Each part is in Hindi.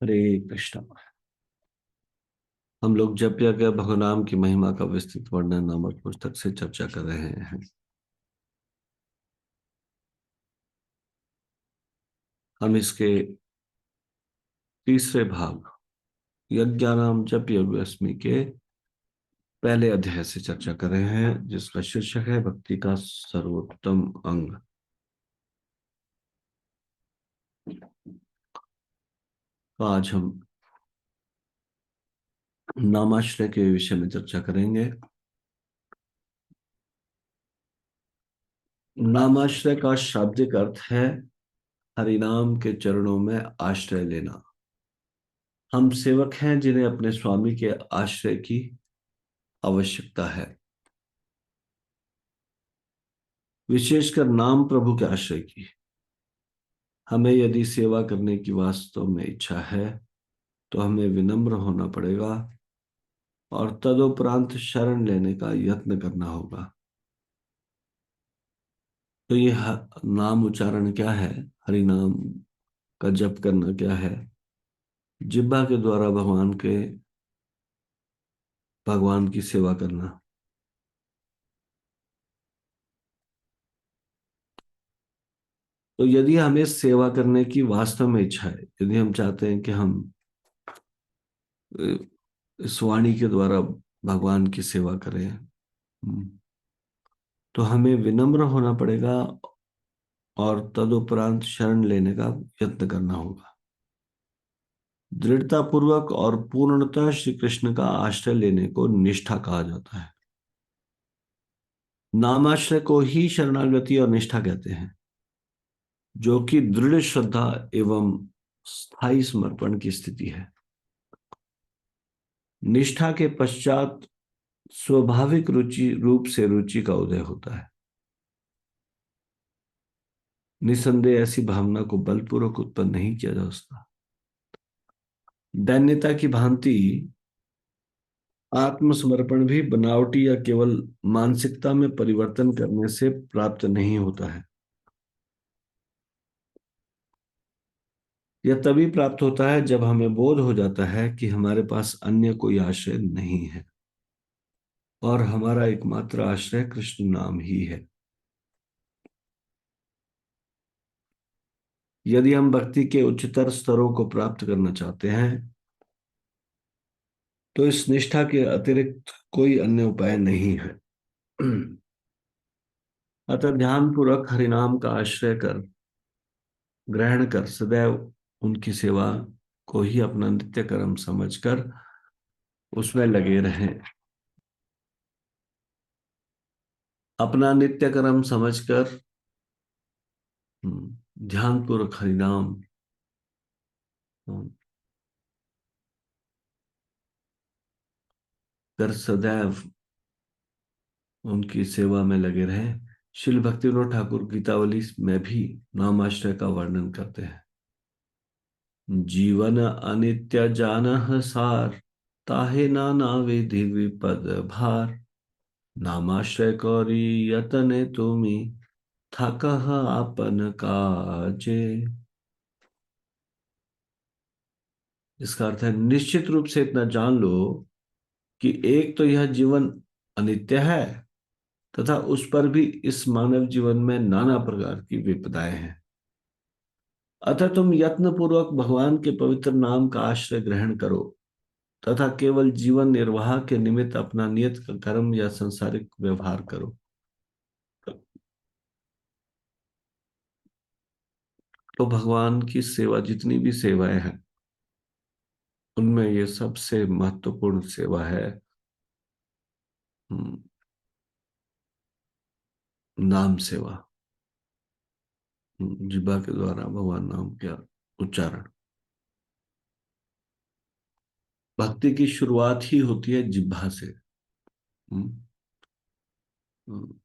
हरे कृष्णा। हम लोग जप यज्ञ भगवान की महिमा का विस्तृत वर्णन नामक पुस्तक से चर्चा कर रहे हैं। हम इसके तीसरे भाग यज्ञानाम जप यज्ञस्मि के पहले अध्याय से चर्चा कर रहे हैं, जिसका शीर्षक है भक्ति का सर्वोत्तम अंग। तो आज हम नामाश्रय के विषय में चर्चा करेंगे। नामाश्रय का शाब्दिक अर्थ है हरिनाम के चरणों में आश्रय लेना। हम सेवक हैं जिन्हें अपने स्वामी के आश्रय की आवश्यकता है, विशेषकर नाम प्रभु के आश्रय की। हमें यदि सेवा करने की वास्तव में इच्छा है तो हमें विनम्र होना पड़ेगा और तदुपरांत शरण लेने का यत्न करना होगा। तो ये नाम उच्चारण क्या है, हरि नाम का जप करना क्या है? जिह्वा के द्वारा भगवान की सेवा करना। तो यदि हमें सेवा करने की वास्तव में इच्छा है, यदि हम चाहते हैं कि हम इस वाणी के द्वारा भगवान की सेवा करें, तो हमें विनम्र होना पड़ेगा और तदुपरांत शरण लेने का यत्न करना होगा। दृढ़ता पूर्वक और पूर्णतः श्री कृष्ण का आश्रय लेने को निष्ठा कहा जाता है। नामाश्रय को ही शरणागति और निष्ठा कहते हैं, जो कि दृढ़ श्रद्धा एवं स्थायी समर्पण की स्थिति है। निष्ठा के पश्चात स्वाभाविक रुचि रूप से रुचि का उदय होता है। निसंदेह ऐसी भावना को बलपूर्वक उत्पन्न नहीं किया जा सकता। दैन्यता की भांति आत्मसमर्पण भी बनावटी या केवल मानसिकता में परिवर्तन करने से प्राप्त नहीं होता है। यह तभी प्राप्त होता है जब हमें बोध हो जाता है कि हमारे पास अन्य कोई आश्रय नहीं है और हमारा एकमात्र आश्रय कृष्ण नाम ही है। यदि हम भक्ति के उच्चतर स्तरों को प्राप्त करना चाहते हैं तो इस निष्ठा के अतिरिक्त कोई अन्य उपाय नहीं है। अतः ध्यानपूर्वक हरिनाम का आश्रय कर ग्रहण कर सदैव उनकी सेवा को ही अपना नित्य कर्म समझकर उसमें लगे रहें। अपना नित्य कर्म समझकर ध्यानपूर्वक हरिनाम कर सदैव उनकी सेवा में लगे रहें। श्रील भक्तिविनोद ठाकुर गीतावली में भी नामाश्रय का वर्णन करते हैं। जीवन अनित्य जानह सार, ताहे नाना विधि विपद भार। नामाश्रय कौरी यतने तुमी, थकह आपन काजे। इसका अर्थ है, निश्चित रूप से इतना जान लो कि एक तो यह जीवन अनित्य है तथा उस पर भी इस मानव जीवन में नाना प्रकार की विपदाएं हैं। अतः तुम यत्न पूर्वक भगवान के पवित्र नाम का आश्रय ग्रहण करो तथा केवल जीवन निर्वाह के निमित्त अपना नियत कर्म या संसारिक व्यवहार करो। तो भगवान की सेवा, जितनी भी सेवाएं हैं, उनमें ये सबसे महत्वपूर्ण सेवा है नाम सेवा। जिह्वा के द्वारा भगवान नाम का उच्चारण। भक्ति की शुरुआत ही होती है जिह्वा से। हम्म, हम्म।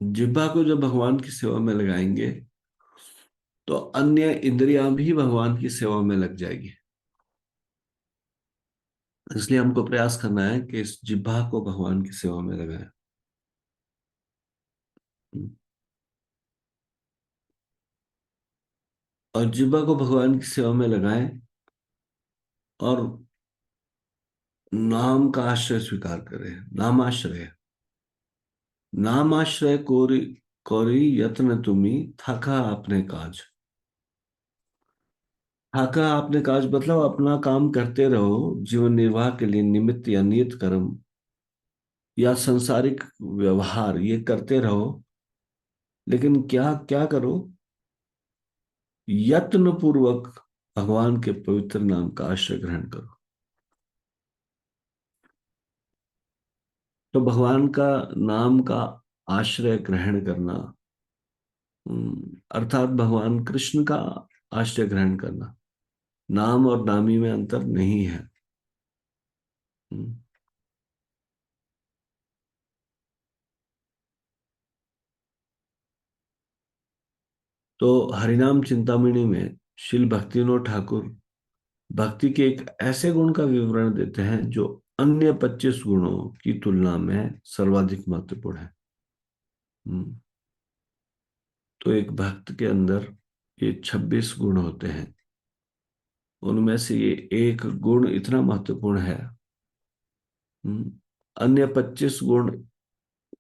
जिह्वा को जब भगवान की सेवा में लगाएंगे तो अन्य इंद्रियां भी भगवान की सेवा में लग जाएगी। इसलिए हमको प्रयास करना है कि इस जिह्वा को भगवान की सेवा में लगाएं। और जिह्वा को भगवान की सेवा में लगाएं और नाम का आश्रय स्वीकार करें। नामाश्रय, नामाश्रय कोरी, कोरी यत्न तुम्ही थाका आपने काज। थाका आपने काज मतलब अपना काम करते रहो, जीवन निर्वाह के लिए निमित्त या नियत कर्म या संसारिक व्यवहार ये करते रहो, लेकिन क्या क्या करो? यत्न पूर्वक भगवान के पवित्र नाम का आश्रय ग्रहण करो। तो भगवान का नाम का आश्रय ग्रहण करना, अर्थात भगवान कृष्ण का आश्रय ग्रहण करना। नाम और नामी में अंतर नहीं है। हम्म, तो हरिनाम चिंतामणि में श्रील भक्तिविनोद ठाकुर भक्ति के एक ऐसे गुण का विवरण देते हैं जो अन्य 25 गुणों की तुलना में सर्वाधिक महत्वपूर्ण है। हम्म, तो एक भक्त के अंदर ये 26 गुण होते हैं। उनमें से ये एक गुण इतना महत्वपूर्ण है। हम्म, अन्य 25 गुण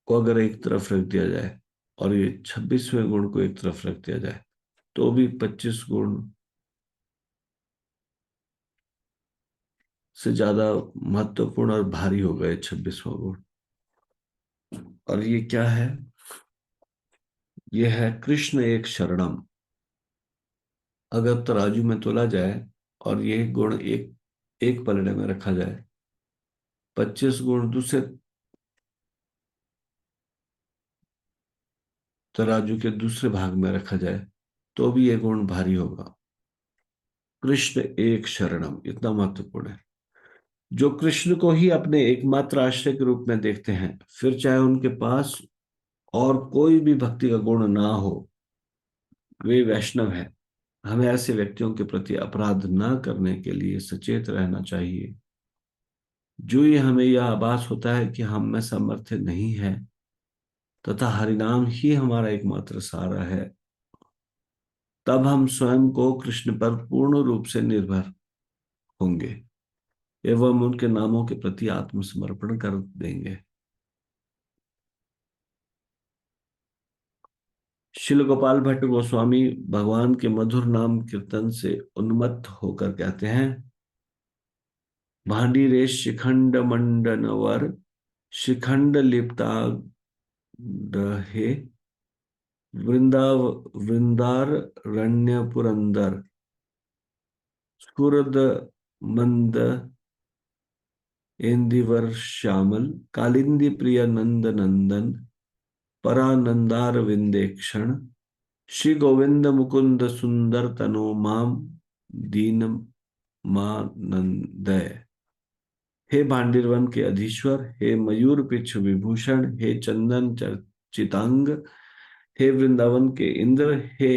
को अगर एक तरफ रख दिया जाए और ये 26वें गुण को एक तरफ रख दिया जाए, तो भी 25 गुण से ज्यादा महत्वपूर्ण और भारी हो गए 26वां गुण। और ये क्या है? ये है कृष्ण एक शरणम। अगर तराजू में तोला जाए और ये गुण एक एक पलड़े में रखा जाए, 25 गुण दूसरे तराजू के दूसरे भाग में रखा जाए, तो भी ये गुण भारी होगा। कृष्ण एक शरणम इतना महत्वपूर्ण है। जो कृष्ण को ही अपने एकमात्र आश्रय के रूप में देखते हैं, फिर चाहे उनके पास और कोई भी भक्ति का गुण ना हो, वे वैष्णव है। हमें ऐसे व्यक्तियों के प्रति अपराध न करने के लिए सचेत रहना चाहिए। जो ये हमें यह आभास होता है कि हम में सामर्थ्य नहीं है तथा हरिनाम ही हमारा एकमात्र सहारा है, तब हम स्वयं को कृष्ण पर पूर्ण रूप से निर्भर होंगे एवं उनके नामों के प्रति आत्मसमर्पण कर देंगे। शिल गोपाल भट्ट गोस्वामी भगवान के मधुर नाम कीर्तन से उन्मत्त होकर कहते हैं, भांडी रे शिखंड मंडनवर, शिखंड लिप्ता हे, वृंदार रण्य पुरंदर, स्फुरद मंद इंदिवर श्यामल, कालिंदी प्रिय नंद नंदन, परानंदार विंदेक्षण, श्री गोविंद मुकुंद सुंदर तनो माम दीन मानंदय। हे भांडिरवन के अधीश्वर, हे मयूर पिछ विभूषण, हे चंदन चितांग, हे वृंदावन के इंद्र, हे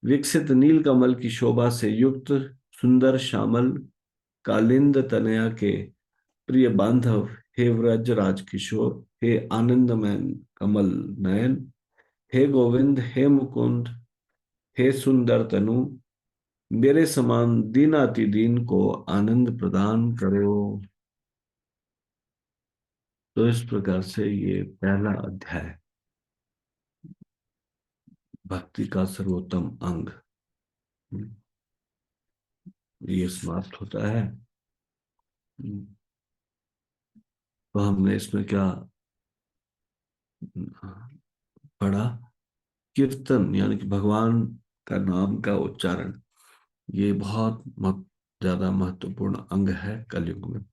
विकसित नील कमल की शोभा से युक्त सुंदर श्यामल कालिंद तनया के प्रिय बांधव, हे व्रज राज किशोर, हे आनंदमय कमल नयन, हे गोविंद, हे मुकुंद, हे सुंदर तनु, मेरे समान दीनाति दीन को आनंद प्रदान करो। तो इस प्रकार से ये पहला अध्याय, भक्ति का सर्वोत्तम अंग, ये समाप्त होता है। तो हमने इसमें क्या पढ़ा? कीर्तन यानी कि भगवान का नाम का उच्चारण, ये बहुत ज्यादा महत्वपूर्ण अंग है कलयुग में।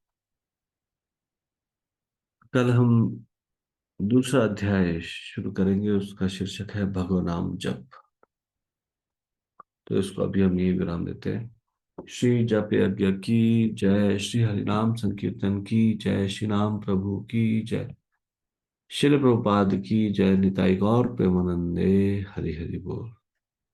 कल हम दूसरा अध्याय शुरू करेंगे, उसका शीर्षक है भगवनाम जप। तो इसको अभी हम यही विराम देते हैं। श्री जप यज्ञ की जय, श्री हरिनाम संकीर्तन की जय, श्री नाम प्रभु की जय, शिल प्रभुपाद की जय, निताई गौर प्रेमानंदे, हरि हरि बोल।